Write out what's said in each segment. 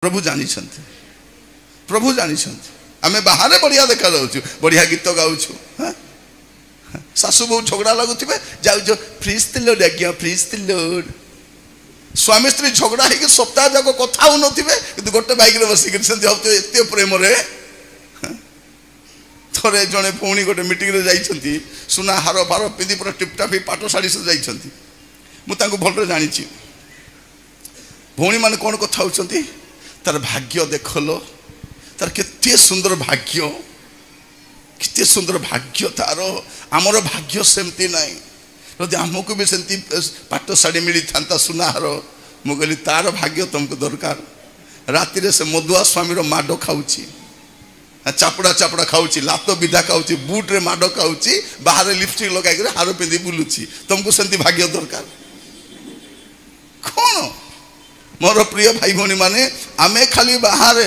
प्रभु जानी प्रभु जानी आम बाहर बढ़िया देखा जाऊँ बढ़िया गीत गाऊँ सासू बहु झगड़ा लगुवे जाऊ फ्रिज लोड आज्ञा फ्रिज लोड स्वामी स्त्री झगड़ा है सप्ताह जाक कथा हो कि गोटे बैक बसिक एत प्रेम थे जड़े पुणी गोटे मीटिंग जाइए सुना हार फार पिंधि पूरा टिपटाप पाट शाढ़ी से जाइए मुझे भल जानी भौणी मैंने कौन कथा होती तार भाग्य देखल तार केते सुंदर भाग्य केते सुंदर भाग्य तार आमर भाग्य सेमती नाई जदि आमको भी सेमती पाट शाढ़ी मिली था सुनाहार मु कहली तार भाग्य तुमको दरकार राति से मधुआ स्वामी माड खाऊँ चापड़ा चापड़ा खाऊँ लात विधा खाऊँ बुट्रे माड खाऊँ बाहर लिपस्टिक लगे हार पिंधि बुलूची तुमको सेमती भाग्य दरकार कौन मोर प्रिय भाई भौणी माने आमे खाली बाहर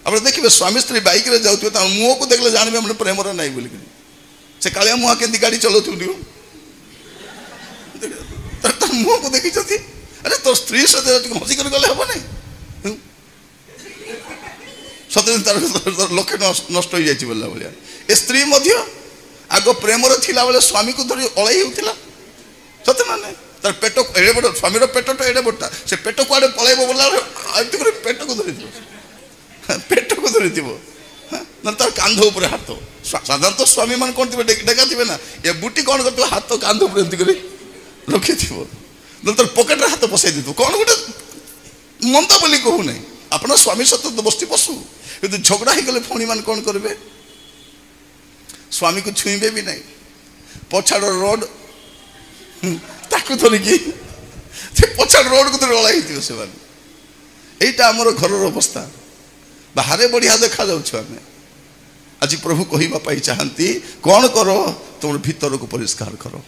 आप देखिए स्वामी स्त्री बैक रे जाऊ मुह को देखले जानबे हम प्रेम नाई बोल से कालिया मुहा के गाड़ी चलाऊ मुह को देखी अरे तो स्त्री सहित हसिक गले हम ना सतदिन तार लक्ष्य नष्ट हो जाए बोला भाया ए स्त्री आग प्रेम थिला बेले स्वामी को धरी अड़ाई होता सत ना ना तार पेट एड़े बड़ स्वामी पेट तो एड़े बड़ा से पेट कुआड़े पलैब बोला पेट को धरी पेट को धरी ना तार कांध उपर हाथ साधारणतः स्वामी मान कौन थे डेका थे ना ये बुटी कौन कर हाथ कांध उपर एमती रखी थो तार पकेट हाथ पसई दे कौन गोटे मनता बोली कहू ना अपना स्वामी सत्य तो बस्ती पशु कि झगड़ा हो गले पुणी मान कौन करेंगे स्वामी को छुईबे भी नहीं पछाड़ रोड धरिकी पछाड़ रोड को अड़ाई से यहीटा आमर घर अवस्था बाहर बढ़िया देखा जाऊँ आज प्रभु कहवाई चाहती कौन कर तुम भीतर को परिष्कार करो।